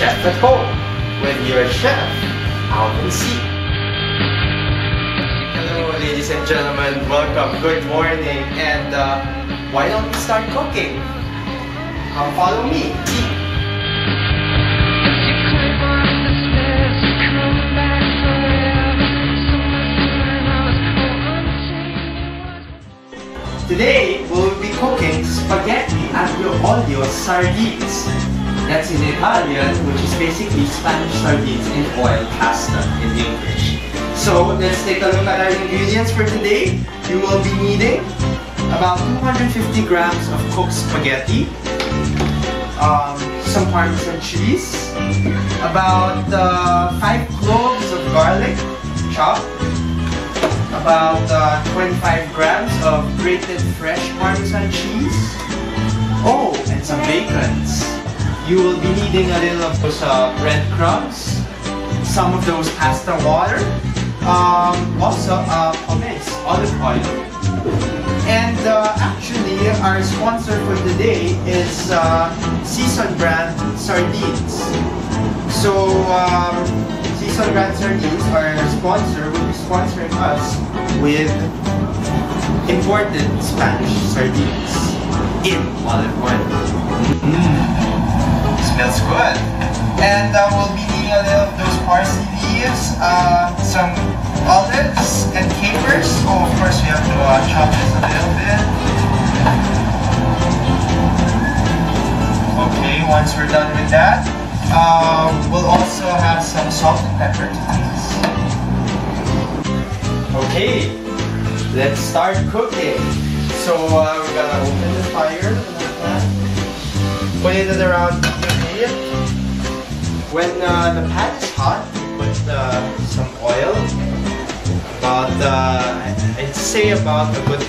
chef at home when you're a chef out at sea. Hello ladies and gentlemen, welcome, good morning, and why don't we start cooking? Come follow me. Today, we'll be cooking spaghetti aglio olio sardines. That's in Italian, which is basically Spanish sardines in oil pasta in English. So, let's take a look at our ingredients for today. You will be needing about 250 grams of cooked spaghetti, some Parmesan cheese, about 5 cloves of garlic chopped, about 25 grams of grated fresh Parmesan cheese. Oh, and some bacons. You will be needing a little of those breadcrumbs, some of those pasta water, also pommes, olive oil. And actually, our sponsor for today is Season Brand Sardines. So, Season Brand Sardines, our sponsor, will be sponsoring us with imported Spanish sardines in olive oil. Smells good. And we'll be needing a little of those parsley leaves, some olives and capers. Oh, of course we have to chop this a little bit. Okay, once we're done with that, we'll also have some salt and pepper to taste. Okay, let's start cooking. So we're gonna open the fire, put it at around medium. When the pan is hot, put some oil, about I'd say about a good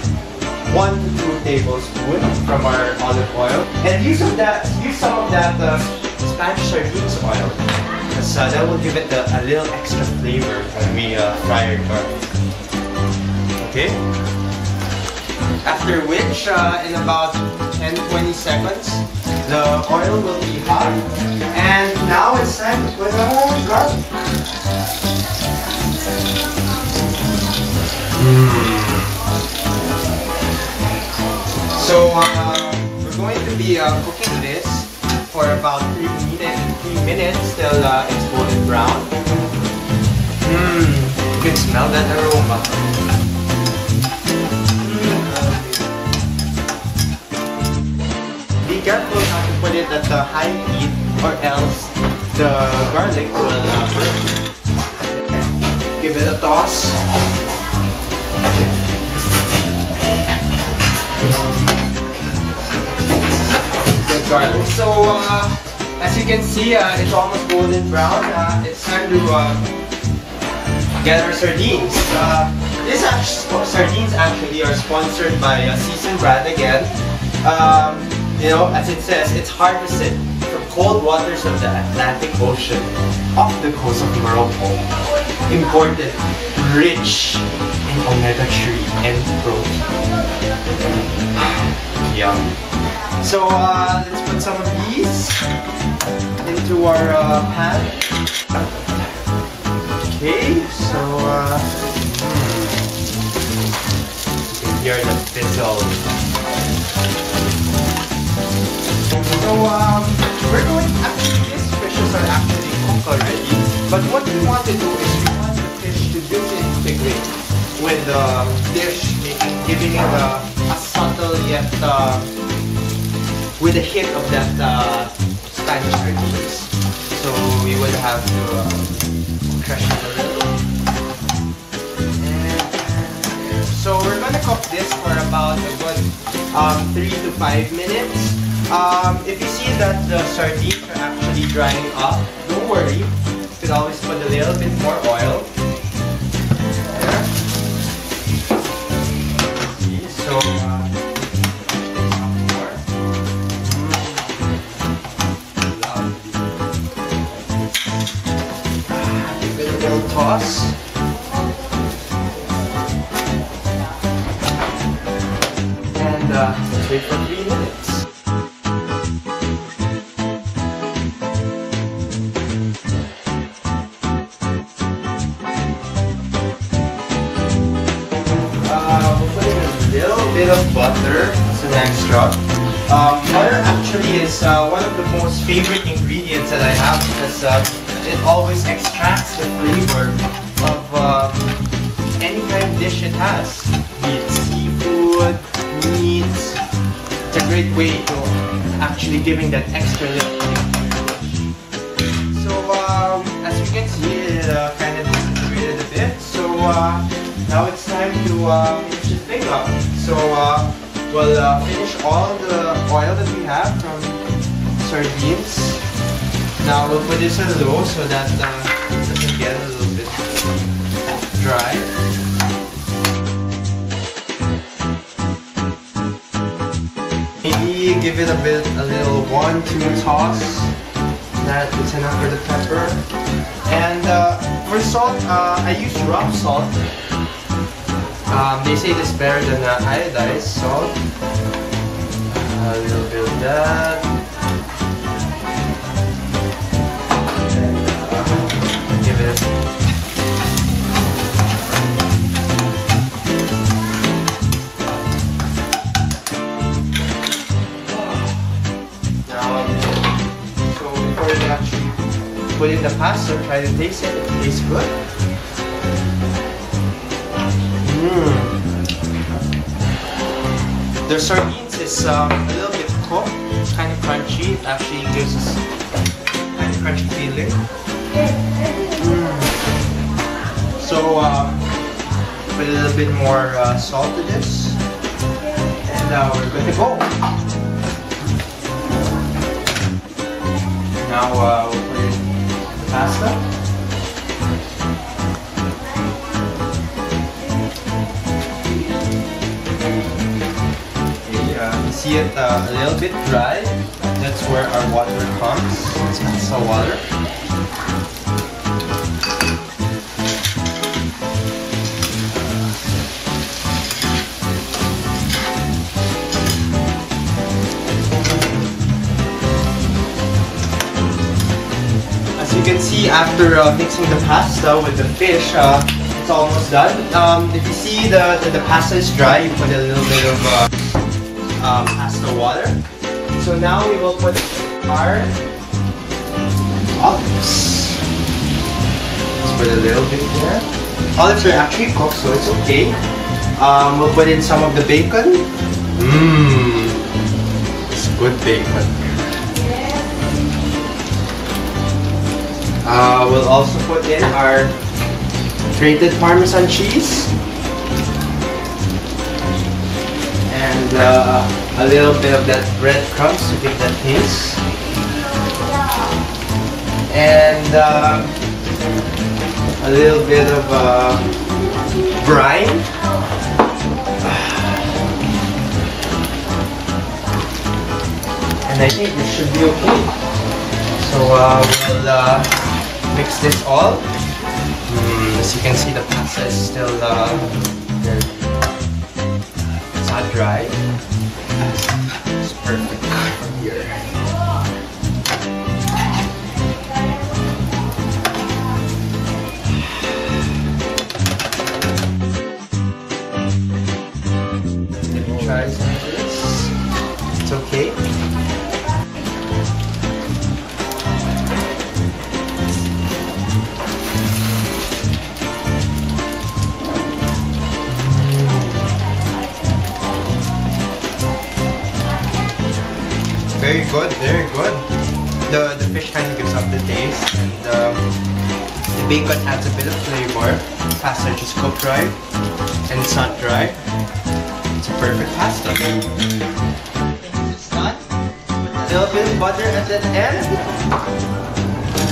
1 to 2 tablespoons from our olive oil, and use some of that Spanish sardines oil, because that will give it a little extra flavor when we fry our garlic. Okay? After which, in about 10-20 seconds, the oil will be hot. And now it's time to put our garlic. So, we're going to be cooking this for about 3 minutes till it's golden brown. You can smell that aroma. Be careful not to put it at the high heat, or else the garlic will burn. Give it a toss. Garlic. So, as you can see, it's almost golden brown. It's time to get our sardines. Sardines actually are sponsored by Season Brand again. You know, as it says, it's harvested from cold waters of the Atlantic Ocean off the coast of Morocco. Imported, rich in omega-3 and protein. Yum. So let's put some of these into our pan. Okay, so you can hear the fizzle. So we're going, actually these fishes are actually cooked already, but what we want to do is we want the fish to disintegrate with the dish, giving it a subtle yet with a hit of that Spanish sardines. So we will have to crush it a little. And so we're gonna cook this for about a good 3 to 5 minutes. If you see that the sardines are actually drying up, don't worry. You could always put a little bit more oil. So toss. And wait for 3 minutes. bit of butter. It's an extra. Butter actually is one of the most favorite ingredients that I have because it always extracts the flavor of any kind of dish it has. Be it seafood, meat. It's a great way to actually giving that extra little flavor. So as you can see, it kind of disintegrated a bit. So now it's time to finish the thing up. So we'll finish all the oil that we have from sardines. Now we'll put this on low so that it doesn't get a little bit dry. Maybe give it a little 1-2 toss. That is enough for the pepper. And for salt, I use rock salt. They say this better than iodized salt. A little bit of that. And give it. Now, so before you actually put in the pasta, try to taste it. It tastes good. The sardines is a little bit cooked. It's kind of crunchy. It actually gives us kind of crunchy feeling. So put a little bit more salt to this, and we're good to go. Now we'll put in the pasta. See it a little bit dry. That's where our water comes. It's pasta water. As you can see, after mixing the pasta with the fish, it's almost done. If you see the pasta is dry, you put a little bit of pasta water. So now we will put our olives. Let's put a little bit there. Olives are actually cooked, so it's okay. We'll put in some of the bacon. It's good bacon. We'll also put in our grated Parmesan cheese. And a little bit of that breadcrumbs to give that taste. And a little bit of brine. And I think this should be okay. So we'll mix this all. As you can see, the pasta is still it's not dry. It's perfect from here. Let me try some of this. It's okay. Very good, very good. The fish kind of gives up the taste, and the bacon adds a bit of flavor. Pasta just cooked right, and it's not dry. It's a perfect pasta. It's done. Put a little bit of butter at the end,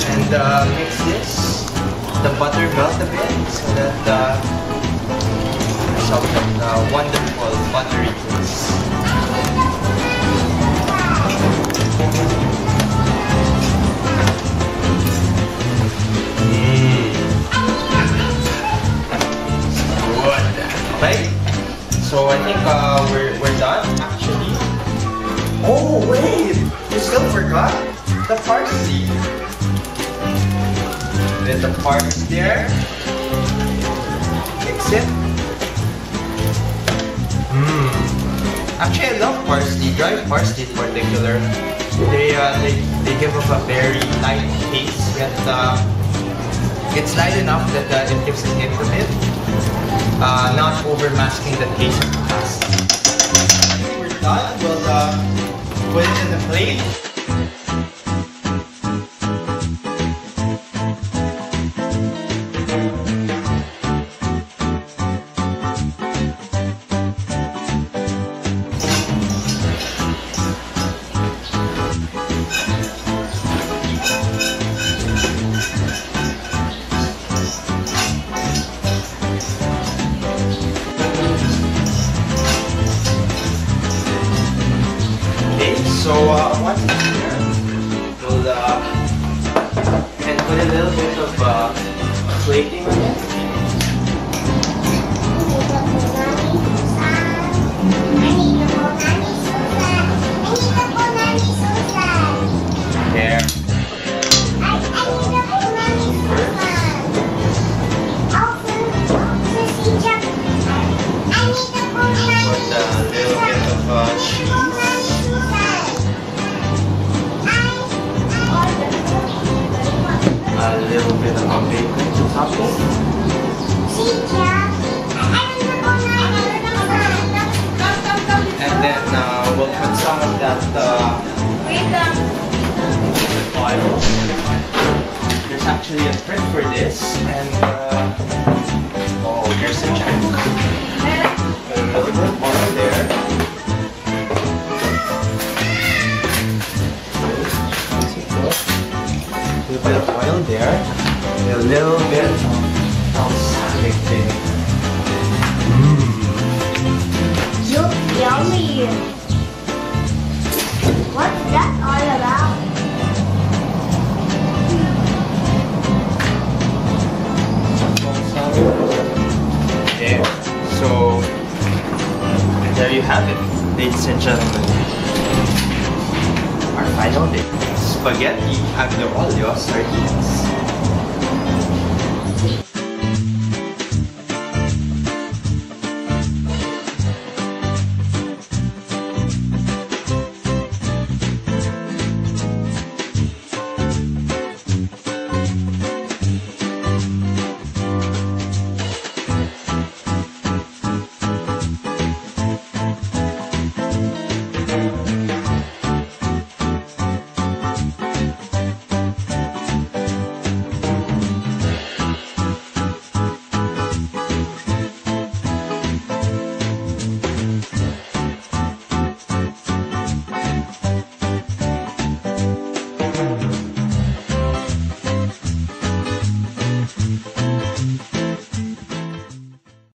and mix this. The butter melt a bit, so that some wonderful buttery taste. Right? So I think we're done actually. Oh wait! You still forgot the parsley. There's the parsley there. Mix it. Actually, I love parsley, dry parsley in particular. They give off a very light taste, yet it's light enough that it gives a hint of it, not over-masking the taste of the pasta. We're done. We'll put it in the plate. So once it's here, we'll and put a little bit of plating on it. There. Put a little bit of cheese. A little bit of bacon to top it. And then we'll put some of that oil. There's actually a trick for this, and oh, here's a check. A little bit more there. A little bit of oil there, and a little bit of balsamic vinegar. Yummy! What's that all about? Okay, so there you have it, ladies and gentlemen. Our final dish: spaghetti agli olio sardines.